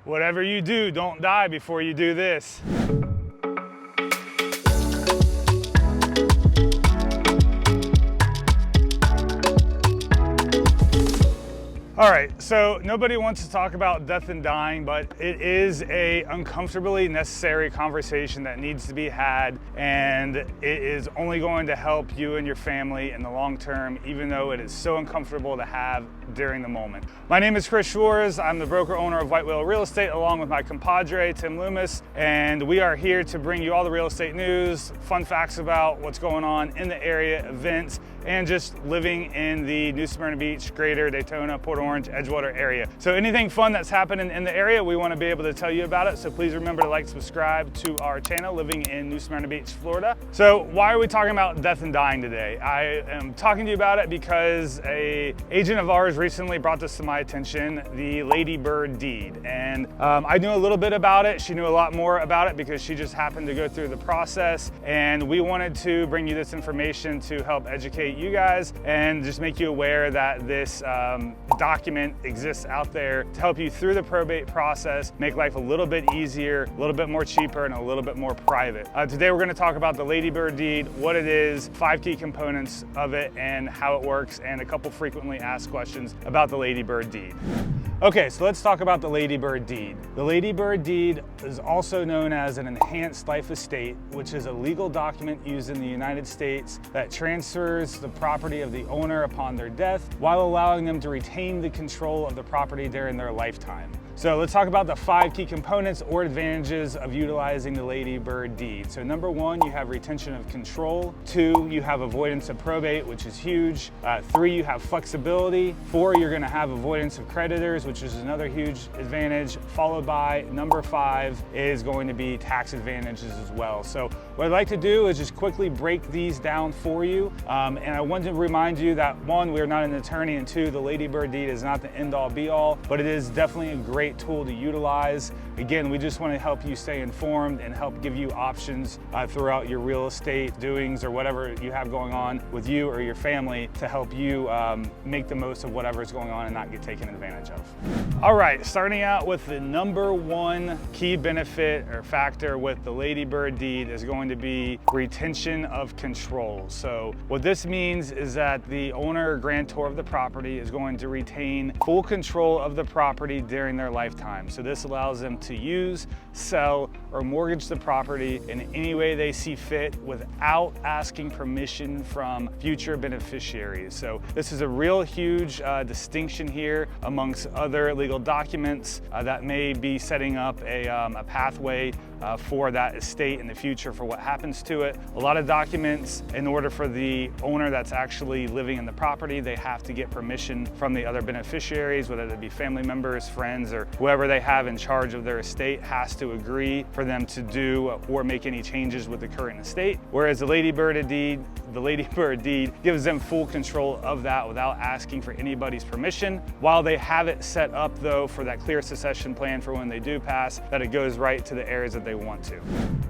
Whatever you do, don't die before you do this. All right, so nobody wants to talk about death and dying, but it is a uncomfortably necessary conversation that needs to be had, and it is only going to help you and your family in the long term, even though it is so uncomfortable to have during the moment. My name is Chris Schwartz. I'm the broker owner of White Whale Real Estate, along with my compadre, Tim Loomis, and we are here to bring you all the real estate news, fun facts about what's going on in the area, events, and just living in the New Smyrna Beach, Greater Daytona, Port Orange, Edgewater area. So anything fun that's happening in the area, we want to be able to tell you about it. So please remember to like, subscribe to our channel, living in New Smyrna Beach, Florida. So why are we talking about death and dying today? I am talking to you about it because an agent of ours recently brought this to my attention, the Lady Bird deed. And I knew a little bit about it. She knew a lot more about it because she just happened to go through the process. And we wanted to bring you this information to help educate you guys and just make you aware that this document exists out there to help you through the probate process, make life a little bit easier, a little bit more cheaper, and a little bit more private. Today we're going to talk about the Lady Bird deed, what it is, 5 key components of it, and how it works, and a couple frequently asked questions about the Lady Bird deed. Okay, so let's talk about the Lady Bird deed. The Lady Bird deed is also known as an enhanced life estate, which is a legal document used in the United States that transfers the property of the owner upon their death while allowing them to retain the control of the property during their lifetime. So let's talk about the 5 key components or advantages of utilizing the Lady Bird deed. So number 1, you have retention of control. 2, you have avoidance of probate, which is huge. 3, you have flexibility. 4, you're going to have avoidance of creditors, which is another huge advantage. Followed by number 5 is going to be tax advantages as well. So what I'd like to do is just quickly break these down for you. And I want to remind you that 1, we're not an attorney, and 2, the Lady Bird deed is not the end-all be-all, but it is definitely a great tool to utilize. Again, we just want to help you stay informed and help give you options throughout your real estate doings or whatever you have going on with you or your family to help you make the most of whatever is going on and not get taken advantage of. All right, starting out with the number 1 key benefit or factor with the Lady Bird deed is going to be retention of control. So what this means is that the owner or grantor of the property is going to retain full control of the property during their lifetime. So this allows them to use, sell, or mortgage the property in any way they see fit without asking permission from future beneficiaries. So this is a real huge distinction here amongst other legal documents that may be setting up a pathway for that estate in the future for what happens to it. A lot of documents, in order for the owner that's actually living in the property, they have to get permission from the other beneficiaries, whether it be family members, friends, or whoever they have in charge of their estate has to agree for them to do or make any changes with the current estate. Whereas the Lady Bird deed gives them full control of that without asking for anybody's permission, while they have it set up though for that clear succession plan for when they do pass, that it goes right to the heirs that they want to.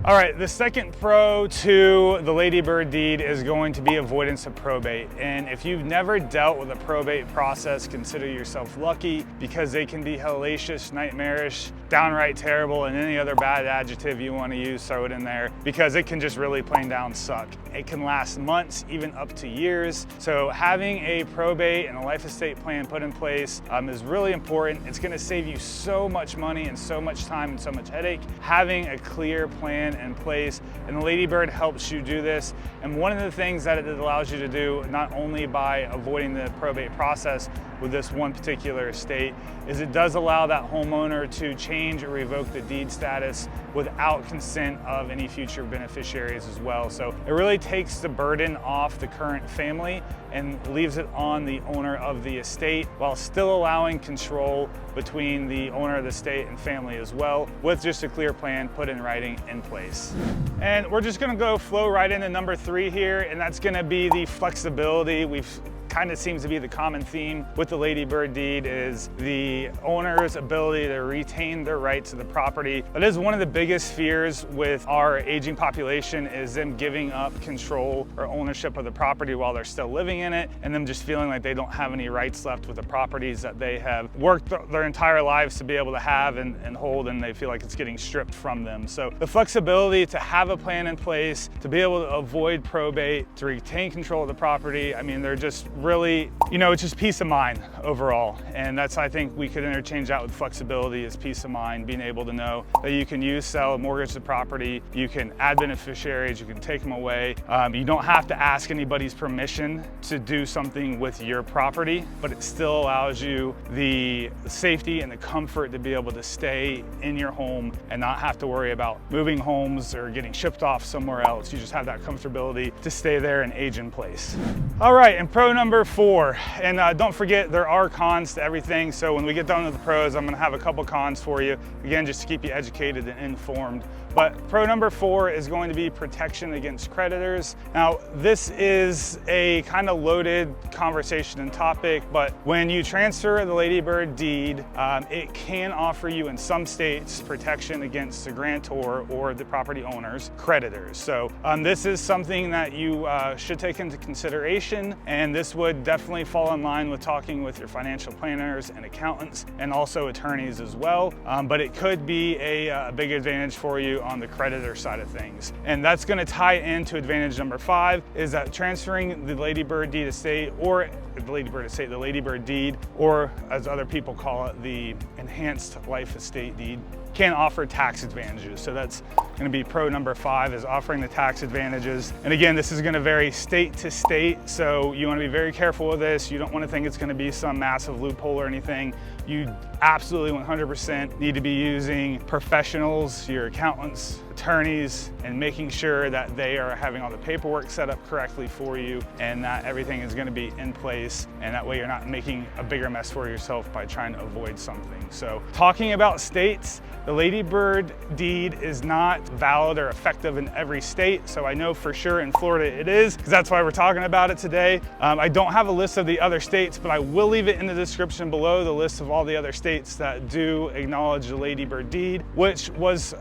All right, the second pro to the Lady Bird deed is going to be avoidance of probate. And if you've never dealt with a probate process, consider yourself lucky, because they can be hellacious, nightmarish, downright terrible, and any other bad adjective you want to use, throw it in there, because it can just really plain down suck. It can last months, even up to years. So having a probate and a life estate plan put in place is really important. It's going to save you so much money and so much time and so much headache. Having a clear plan in place, and the Lady Bird helps you do this. And one of the things that it allows you to do, not only by avoiding the probate process with this one particular estate, is it does allow that homeowner to change or revoke the deed status without consent of any future beneficiaries as well. So it really takes the burden off the current family and leaves it on the owner of the estate, while still allowing control between the owner of the estate and family as well, with just a clear plan put in writing in place. And we're just gonna flow right into number 3 here, and that's gonna be the flexibility. We've kind of seems to be the common theme with the ladybird deed, is the owner's ability to retain their rights to the property. That is one of the biggest fears with our aging population, is them giving up control or ownership of the property while they're still living in it, and them just feeling like they don't have any rights left with the properties that they have worked their entire lives to be able to have and hold, and they feel like it's getting stripped from them. So the flexibility to have a plan in place, to be able to avoid probate, to retain control of the property, I mean, they're just really, it's just peace of mind overall. And that's, I think we could interchange that with flexibility, is peace of mind, being able to know that you can use, sell, mortgage the property, you can add beneficiaries, you can take them away. You don't have to ask anybody's permission to do something with your property, but it still allows you the safety and the comfort to be able to stay in your home and not have to worry about moving homes or getting shipped off somewhere else. You just have that comfortability to stay there and age in place. All right, and pro number 4, and don't forget there are cons to everything. So when we get done with the pros, I'm gonna have a couple cons for you, again, just to keep you educated and informed. But pro number 4 is going to be protection against creditors. Now, this is a kind of loaded conversation and topic, but when you transfer the ladybird deed, it can offer you in some states protection against the grantor or the property owner's creditors. So this is something that you should take into consideration, and this would definitely fall in line with talking with your financial planners and accountants and also attorneys as well. But it could be a big advantage for you on the creditor side of things. And that's going to tie into advantage number 5, is that transferring the ladybird deed estate, or the ladybird deed, or as other people call it, the enhanced life estate deed, can offer tax advantages. So that's going to be pro number 5, is offering the tax advantages. And again, this is going to vary state to state, so you want to be very careful with this. You don't want to think it's going to be some massive loophole or anything. You absolutely 100% need to be using professionals, your accountants, attorneys, and making sure that they are having all the paperwork set up correctly for you, and that everything is going to be in place, and that way you're not making a bigger mess for yourself by trying to avoid something. So talking about states, the ladybird deed is not valid or effective in every state. So I know for sure in Florida it is, because that's why we're talking about it today. I don't have a list of the other states, but I will leave it in the description below, the list of all the other states that do acknowledge the ladybird deed, which was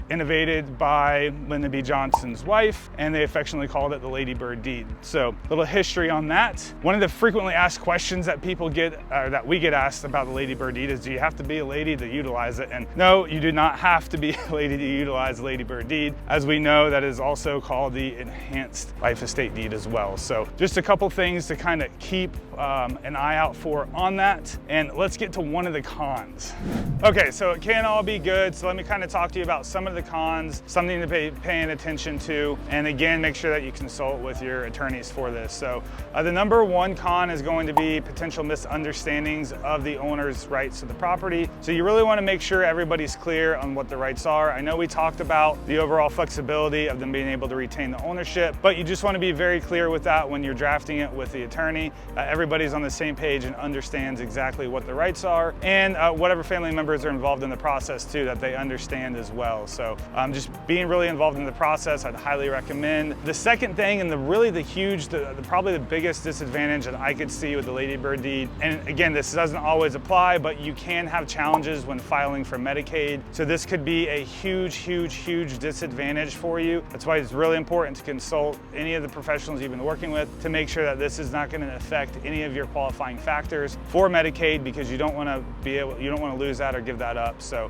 innovated by Lyndon B. Johnson's wife, and they affectionately called it the ladybird deed. So a little history on that. One of the frequently asked questions that people get, or that we get asked about the ladybird deed, is do you have to be a lady to utilize it? And no, you do not have to be a lady to utilize the ladybird deed. As we know, that is also called the enhanced life estate deed as well. So just a couple things to kind of keep an eye out for on that. And let's get to one of the cons. Okay, so it can't all be good. So let me kind of talk to you about some of the cons, something to be paying attention to. And again, make sure that you consult with your attorneys for this. So the number 1 con is going to be potential misunderstandings of the owner's rights to the property. So you really want to make sure everybody's clear on what the rights are. I know we talked about the overall flexibility of them being able to retain the ownership, but you just want to be very clear with that when you're drafting it with the attorney. Everybody's on the same page and understands exactly what the rights are, and whatever family members are involved in the process too, that they understand as well. So just being really involved in the process, I'd highly recommend. The second thing, and probably the biggest disadvantage that I could see with the ladybird deed, and again, this doesn't always apply, but you can have challenges when filing for Medicaid. So this could be a huge disadvantage for you. That's why it's really important to consult any of the professionals you've been working with to make sure that this is not going to affect any of your qualifying factors for Medicaid, because you don't want to lose that or give that up. So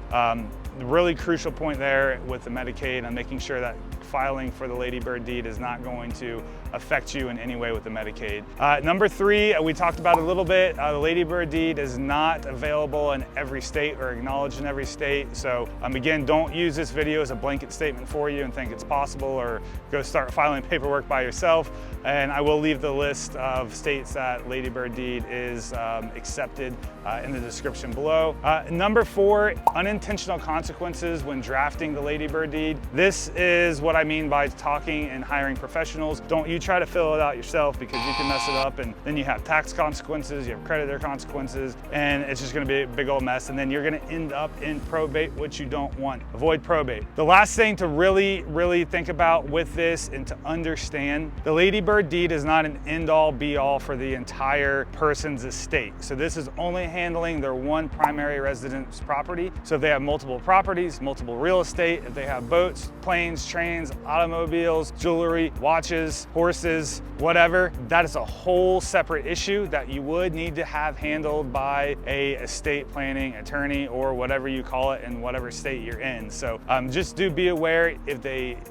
the really crucial point there with the Medicaid and making sure that filing for the ladybird deed is not going to affect you in any way with the Medicaid. Number 3, we talked about a little bit, the ladybird deed is not available in every state or acknowledged in every state. So again, don't use this video as a blanket statement for you and think it's possible, or go start filing paperwork by yourself. And I will leave the list of states that ladybird deed is accepted in the description below. Number 4, unintentional consequences when drafting the ladybird deed. This is what I mean by talking and hiring professionals. Don't you try to fill it out yourself, because you can mess it up, and then you have tax consequences, you have creditor consequences, and it's just gonna be a big old mess, and then you're gonna end up in probate, which you don't want. Avoid probate. The last thing to really think about with this and to understand, the ladybird deed is not an end-all be-all for the entire person's estate. So this is only handling their one primary residence property. So if they have multiple properties, multiple real estate, if they have boats, planes, trains, automobiles, jewelry, watches, horses, whatever, that is a whole separate issue that you would need to have handled by a estate planning attorney, or whatever you call it in whatever state you're in. So just do be aware, if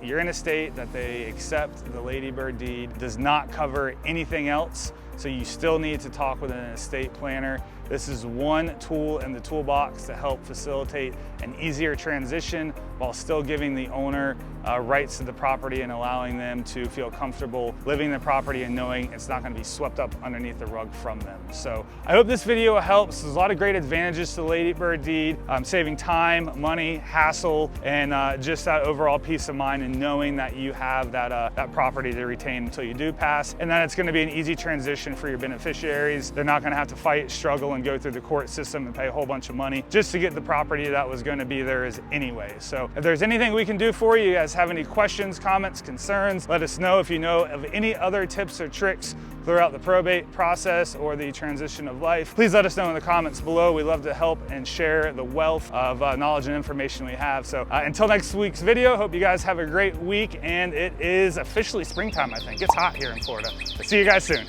you're in a state that they accept the ladybird deed, does not cover anything else. So you still need to talk with an estate planner. This is one tool in the toolbox to help facilitate an easier transition while still giving the owner rights to the property and allowing them to feel comfortable living in the property and knowing it's not going to be swept up underneath the rug from them. So I hope this video helps. There's a lot of great advantages to the ladybird deed, saving time, money, hassle, and just that overall peace of mind and knowing that you have that property to retain until you do pass, and that it's going to be an easy transition for your beneficiaries. They're not going to have to fight, struggle, and go through the court system and pay a whole bunch of money just to get the property that was going to be theirs anyway. So if there's anything we can do for you, guys have any questions, comments, concerns, let us know. If you know of any other tips or tricks throughout the probate process or the transition of life, please let us know in the comments below. We love to help and share the wealth of knowledge and information we have. So until next week's video, hope you guys have a great week, and it is officially springtime, I think. It's hot here in Florida. See you guys soon.